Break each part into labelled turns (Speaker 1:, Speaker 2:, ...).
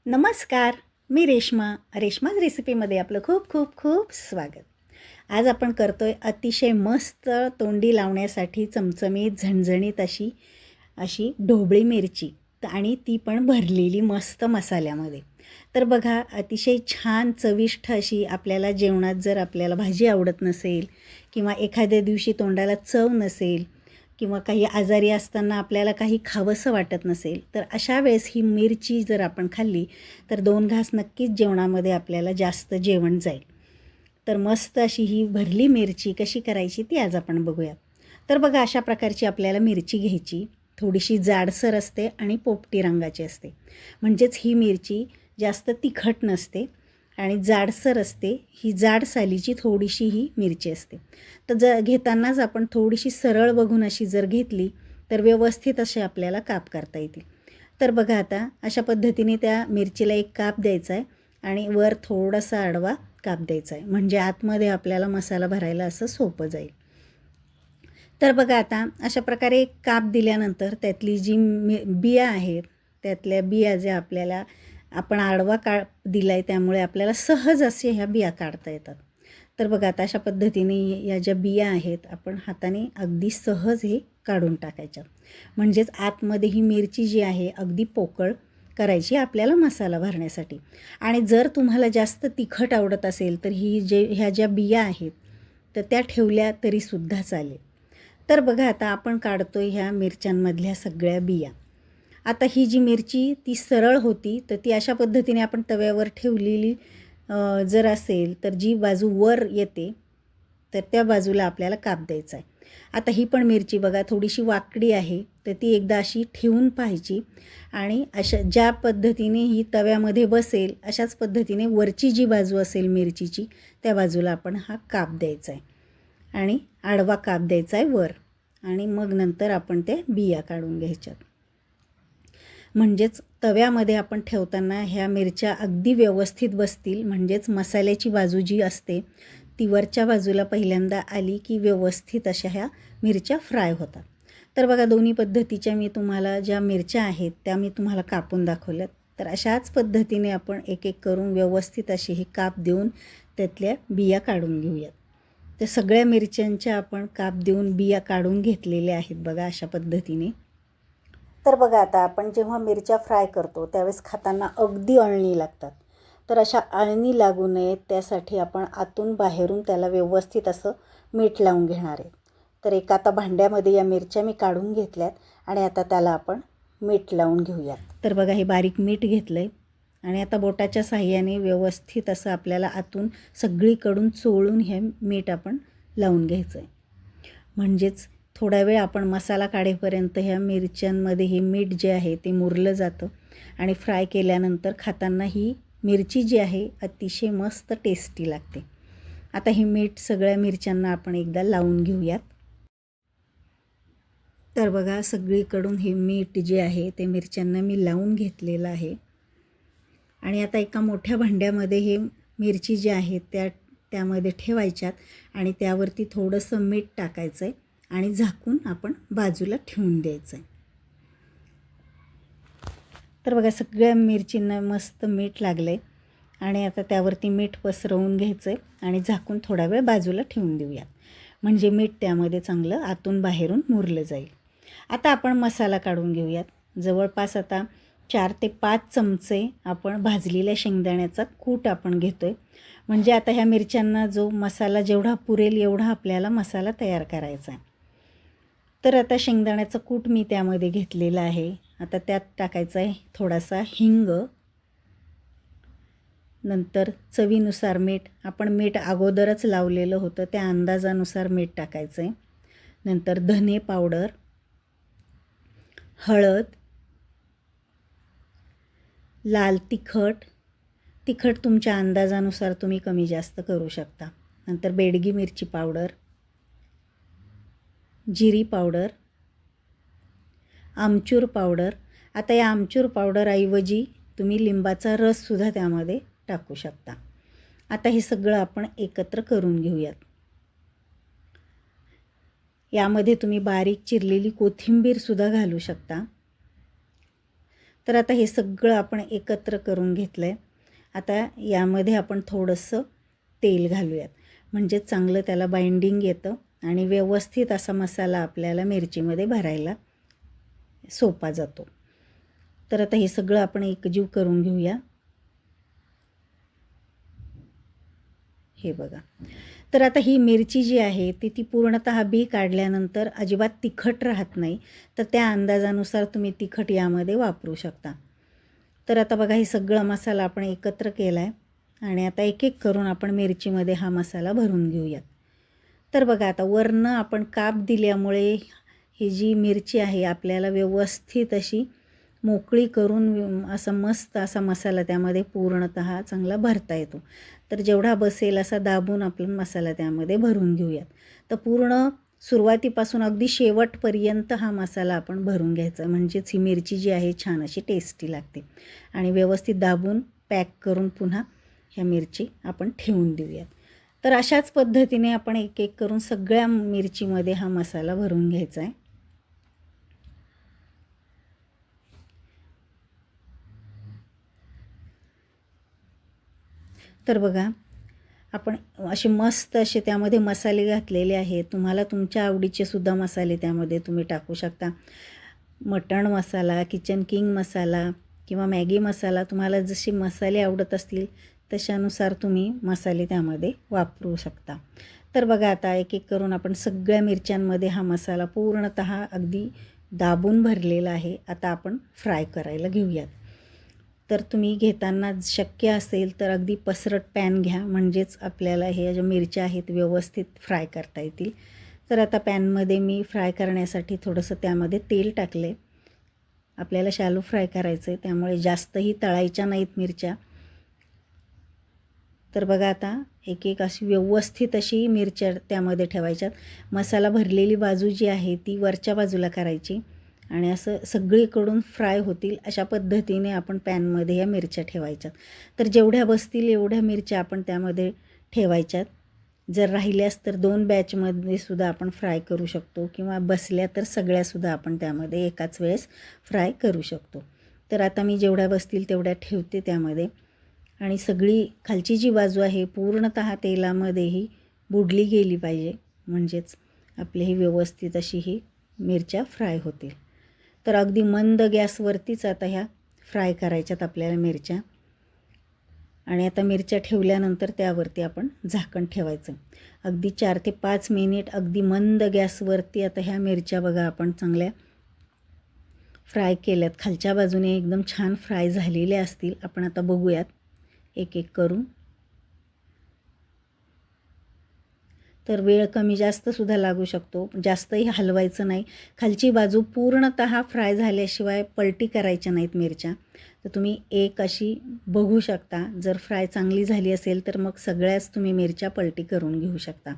Speaker 1: नमस्कार. मी रेश्माज रेसिपीमध्ये आपलं खूप खूप खूप स्वागत. आज आपण करतोय अतिशय मस्त तोंडी लावण्यासाठी चमचमीत झणझणीत अशी अशी ढोबळी मिरची आणि ती पण भरलेली मस्त मसाल्यामध्ये. तर बघा, अतिशय छान चविष्ट अशी आपल्याला जेवणात जर आपल्याला भाजी आवडत नसेल किंवा एखाद्या दिवशी तोंडाला चव नसेल किंवा काही आजारी असताना आपल्याला काही खावंसं वाटत नसेल, तर अशा वेळेस ही मिरची जर आपण खाल्ली तर 2 घास नक्कीच जेवणामध्ये आपल्याला जास्त जेवण जाईल. तर मस्त अशी ही भरली मिरची कशी करायची ती आज आपण बघूया. तर बघा, अशा प्रकारची आपल्याला मिरची घ्यायची. थोडीशी जाडसर असते आणि पोपटी रंगाची असते. म्हणजेच ही मिरची जास्त तिखट नसते आणि जाडसर असते. ही जाड सालीची थोडीशी ही मिरची असते. तर घेतानाच आपण थोडीशी सरळ बघून अशी जर घेतली तर व्यवस्थित असे आपल्याला काप करता येतील. तर बघा, आता अशा पद्धतीने त्या मिरचीला एक काप द्यायचा आहे आणि वर थोडासा आडवा काप द्यायचा आहे, म्हणजे आतमध्ये आपल्याला मसाला भरायला असं सोपं जाईल. तर बघा, आता अशा प्रकारे एक काप दिल्यानंतर त्यातली जी बिया आहेत, त्यातल्या बिया ज्या आपल्याला आपण आडवा काप दिला आहे त्यामुळे आपल्याला सहज असे ह्या बिया काढता येतात. तर बघा, आता अशा पद्धतीने या ज्या बिया आहेत आपण हाताने अगदी सहज हे काढून टाकायच्या. म्हणजेच आतमध्ये ही मिरची जी आहे अगदी पोकळ करायची आपल्याला मसाला भरण्यासाठी. आणि जर तुम्हाला जास्त तिखट आवडत असेल तर ह्या ज्या बिया आहेत तर त्या ठेवल्या तरीसुद्धा चालेल. तर बघा, आता आपण काढतो ह्या मिरच्यांमधल्या सगळ्या बिया. आता ही जी मिरची ती सरळ होती तर ती अशा पद्धतीने आपण तव्यावर ठेवलेली जर असेल तर जी बाजू वर येते तर त्या बाजूला आपल्याला काप द्यायचा आहे. आता ही पण मिरची बघा थोडीशी वाकडी आहे, तर ती एकदा अशी ठेवून पाहायची आणि अशा ज्या पद्धतीने ही तव्यामध्ये बसेल अशाच पद्धतीने वरची जी बाजू असेल मिरचीची त्या बाजूला आपण हा काप द्यायचा आहे आणि आडवा काप द्यायचा आहे वर आणि मग नंतर आपण त्या बिया काढून घ्यायच्यात. म्हणजेच तव्यामध्ये आपण ठेवताना ह्या मिरच्या अगदी व्यवस्थित बसतील. म्हणजेच मसाल्याची बाजू जी असते ती वरच्या बाजूला पहिल्यांदा आली की व्यवस्थित अशा ह्या मिरच्या फ्राय होतात. तर बघा, दोन्ही पद्धतीच्या मी तुम्हाला ज्या मिरच्या आहेत त्या मी तुम्हाला कापून दाखवल्यात. तर अशाच पद्धतीने आपण एक एक करून व्यवस्थित अशी हे काप देऊन त्यातल्या बिया काढून घेऊयात. तर सगळ्या मिरच्यांच्या आपण काप देऊन बिया काढून घेतलेल्या आहेत बघा अशा पद्धतीने. तर बघा, आता आपण जेव्हा मिरच्या फ्राय करतो त्यावेळेस खाताना अगदी अळणी लागतात. तर अशा अळणी लागू नयेत त्यासाठी आपण आतून बाहेरून त्याला व्यवस्थित असं मीठ लावून घेणार आहे. तर एका आता भांड्यामध्ये या मिरच्या मी काढून घेतल्यात आणि आता त्याला आपण मीठ लावून घेऊयात. तर बघा, हे बारीक मीठ घेतलं आहे आणि आता बोटाच्या साहाय्याने व्यवस्थित असं आपल्याला आतून सगळीकडून चोळून हे मीठ आपण लावून घ्यायचं आहे. म्हणजेच थोडा वेळ आपण मसाला काढेपर्यंत ह्या मिरच्यांमध्ये हे मीठ जे आहे ते मुरलं जातं आणि फ्राय केल्यानंतर खाताना ही मिरची जी आहे अतिशय मस्त टेस्टी लागते. आता हे मीठ सगळ्या मिरच्यांना आपण एकदा लावून घेऊयात. तर बघा, सगळीकडून हे मीठ जे आहे ते मिरच्यांना मी लावून घेतलेलं आहे आणि आता एका मोठ्या भांड्यामध्ये हे मिरची जी आहे त्यामध्ये ठेवायच्यात आणि त्यावरती थोडंसं मीठ टाकायचं आहे आणि झाकून आपण बाजूला ठेवून द्यायचं आहे. तर बघा, सगळ्या मिरचींना मस्त मीठ लागलं आहे आणि आता त्यावरती मीठ पसरवून घ्यायचं आहे आणि झाकून थोडा वेळ बाजूला ठेवून देऊयात. म्हणजे मीठ त्यामध्ये चांगलं आतून बाहेरून मुरलं जाईल. आता आपण मसाला काढून घेऊयात. जवळपास आता 4 ते 5 चमचे आपण भाजलेल्या शेंगदाण्याचा कूट आपण घेतो आहे. म्हणजे आता ह्या मिरच्यांना जो मसाला जेवढा पुरेल एवढा आपल्याला मसाला तयार करायचा आहे. तर आता शेंगदाण्याचा कूट मी त्यामध्ये घेतलेला आहे. आता त्यात टाकायचा आहे थोडासा हिंग, नंतर चवीनुसार मीठ. आपण मीठ अगोदरच लावलेलं होतं त्या अंदाजानुसार मीठ टाकायचं आहे. नंतर धने पावडर, हळद, लाल तिखट तुमच्या अंदाजानुसार तुम्ही कमी जास्त करू शकता. नंतर बेडगी मिरची पावडर, जिरी पावडर, आमचूर पावडर. आता या आमचूर पावडरऐवजी तुम्ही लिंबाचा रससुद्धा त्यामध्ये टाकू शकता. आता हे सगळं आपण एकत्र करून घेऊयात. यामध्ये तुम्ही बारीक चिरलेली कोथिंबीरसुद्धा घालू शकता. तर आता हे सगळं आपण एकत्र करून घेतलं आहे. आता यामध्ये आपण थोडंसं तेल घालूयात, म्हणजे चांगलं त्याला बाइंडिंग येतं आणि व्यवस्थित असा मसाला आपल्याला मिरचीमध्ये भरायला सोपा जातो. तर आता हे सगळं आपण एकजीव करून घेऊया. हे बघा, तर आता ही मिरची जी आहे ती पूर्णतः बी काढल्यानंतर अजिबात तिखट राहत नाही, तर त्या अंदाजानुसार तुम्ही तिखट यामध्ये वापरू शकता. तर आता बघा, हे सगळं मसाला आपण एकत्र केला आहे आणि आता एक एक करून आपण मिरचीमध्ये हा मसाला भरून घेऊयात. तर बघा, आता वरनं आपण काप दिल्यामुळे ही जी मिरची आहे आपल्याला व्यवस्थित अशी मोकळी करून असा मस्त असा मसाला त्यामध्ये पूर्णतः चांगला भरता येतो. तर जेवढा बसेल असा दाबून आपण मसाला त्यामध्ये भरून घेऊयात. तर पूर्ण सुरुवातीपासून अगदी शेवटपर्यंत हा मसाला आपण भरून घ्यायचा, म्हणजेच ही मिरची जी आहे छान अशी टेस्टी लागते. आणि व्यवस्थित दाबून पॅक करून पुन्हा ह्या मिरची आपण ठेवून देऊयात. तर अशाच पद्धतीने आपण एक एक करून सगळ्या मिरचीमध्ये हा मसाला भरून घ्यायचा आहे. तर बघा, आपण असे मस्त असे त्यामध्ये मसाले घातलेले आहेत. तुम्हाला तुमच्या आवडीचे सुद्धा मसाले त्यामध्ये तुम्ही टाकू शकता. मटण मसाला, किचन किंग मसाला किंवा मॅगी मसाला, तुम्हाला जसे मसाले आवडत असतील तशानुसार तुम्ही मसाले त्यामध्ये वापरू शकता. तर बघा, आता एक एक करून आपण सगळ्या मिरच्यांमध्ये हा मसाला पूर्णतः अगदी दाबून भरलेला आहे. आता आपण फ्राय करायला घेऊयात. तर तुम्ही घेताना शक्य असेल तर अगदी पसरट पॅन घ्या, म्हणजेच आपल्याला हे ज्या मिरच्या आहेत व्यवस्थित फ्राय करता येतील. तर आता पॅनमध्ये मी फ्राय करण्यासाठी थोडंसं त्यामध्ये तेल टाकले. आपल्याला शॅलो फ्राय करायचं आहे, त्यामुळे जास्तही तळायच्या नाहीत मिरच्या. तर बघा, आता एक एक अशी व्यवस्थित अशी मिरच्या त्यामध्ये ठेवायच्यात. मसाला भरलेली बाजू जी आहे ती वरच्या बाजूला करायची आणि असं सगळीकडून फ्राय होतील अशा पद्धतीने आपण पॅनमध्ये या मिरच्या ठेवायच्यात. तर जेवढ्या बसतील एवढ्या मिरच्या आपण त्यामध्ये ठेवायच्यात. जर राहिल्यास तर 2 बॅचमध्ये सुद्धा आपण फ्राय करू शकतो, किंवा बसल्या तर सगळ्यासुद्धा आपण त्यामध्ये एकाच वेळेस फ्राय करू शकतो. तर आता मी जेवढ्या बसतील तेवढ्या ठेवते त्यामध्ये. आणि सगळी खालची जी बाजू आहे पूर्णतः तेलामध्येही बुडली गेली पाहिजे, म्हणजेच आपली ही व्यवस्थित अशी ही मिरच्या फ्राय होतील. तर अगदी मंद गॅसवरतीच आता ह्या फ्राय करायच्यात आपल्याला मिरच्या. आणि आता मिरच्या ठेवल्यानंतर त्यावरती आपण झाकण ठेवायचं. अगदी 4 ते 5 मिनिट अगदी मंद गॅसवरती आता ह्या मिरच्या बघा आपण चांगल्या फ्राय केल्यात. खालच्या बाजूने एकदम छान फ्राय झालेल्या असतील. आपण आता बघूयात एक एक करून. तर वेळ कमी जास्तसुद्धा लागू शकतो, जास्तही हलवायचं नाही. खालची बाजू पूर्णतः फ्राय झाल्याशिवाय पलटी करायच्या नाहीत मिरच्या. तर तुम्ही एक अशी बघू शकता, जर फ्राय चांगली झाली असेल तर मग सगळ्याच तुम्ही मिरच्या पलटी करून घेऊ शकता.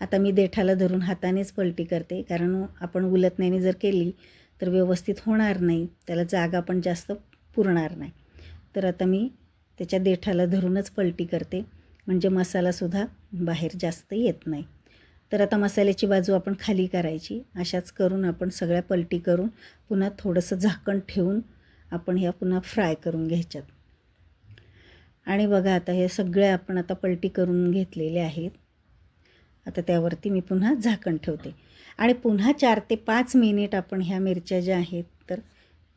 Speaker 1: आता मी देठाला धरून हातानेच पलटी करते, कारण आपण उलटण्याने जर केली तर व्यवस्थित होणार नाही, त्याला जागा पण जास्त पुरणार नाही. तर आता मी त्याच्या देठाला धरूनच पलटी करते, म्हणजे मसालासुद्धा बाहेर जास्त येत नाही. तर आता मसाल्याची बाजू आपण खाली करायची. अशाच करून आपण सगळ्या पलटी करून पुन्हा थोडंसं झाकण ठेवून आपण ह्या पुन्हा फ्राय करून घ्यायच्यात. आणि बघा, आता हे सगळे आपण आता पलटी करून घेतलेले आहेत. आता त्यावरती मी पुन्हा झाकण ठेवते आणि पुन्हा 4 ते 5 मिनिट आपण ह्या मिरच्या ज्या आहेत तर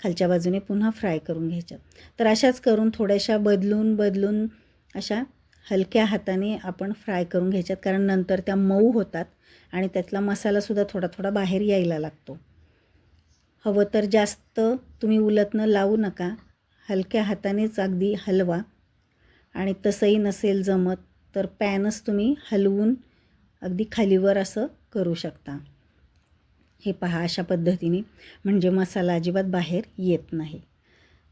Speaker 1: खालच्या बाजूने पुन्हा फ्राय करून घ्यायच्या. तर अशाच करून थोड्याशा बदलून अशा हलक्या हाताने आपण फ्राय करून घ्यायच्यात, कारण नंतर त्या मऊ होतात आणि त्यातला मसालासुद्धा थोडा थोडा बाहेर यायला लागतो. हवं तर जास्त तुम्ही उलटणं लावू नका, हलक्या हातानेच अगदी हलवा. आणि तसंही नसेल जमत तर पॅनच तुम्ही हलवून अगदी खालीवर असं करू शकता. हे पहा, अशा पद्धतीने, म्हणजे मसाला अजिबात बाहेर येत नाही.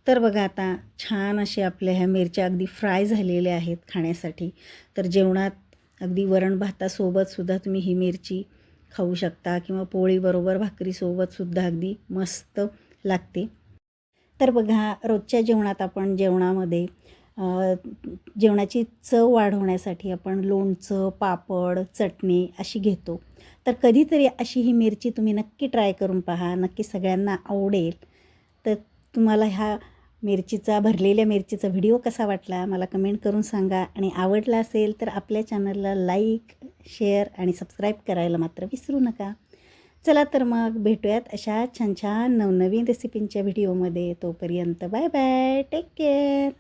Speaker 1: तर बघा, आता छान असे आपल्या ह्या मिरच्या अगदी फ्राय झालेल्या आहेत खाण्यासाठी. तर जेवणात अगदी वरण भातासोबतसुद्धा तुम्ही ही मिरची खाऊ शकता, किंवा पोळीबरोबर भाकरीसोबतसुद्धा अगदी मस्त लागते. तर बघा, रोजच्या जेवणात आपण जेवणामध्ये जेवणाची चव वाढवण्यासाठी आपण लोणचं, पापड, चटणी अशी घेतो. तर कधीतरी अशी ही मिरची तुम्ही नक्की ट्राय करून पहा, नक्की सगळ्यांना आवडेल. तर तुम्हाला ह्या मिरचीचा भरलेल्या मिरचीचा व्हिडिओ कसा वाटला मला कमेंट करून सांगा. आणि आवडला असेल तर आपल्या चॅनलला लाईक, शेअर आणि सबस्क्राईब करायला मात्र विसरू नका. चला तर मग भेटूयात अशा छान छान नवनवीन रेसिपींच्या व्हिडिओमध्ये. तोपर्यंत बाय बाय, टेक केअर.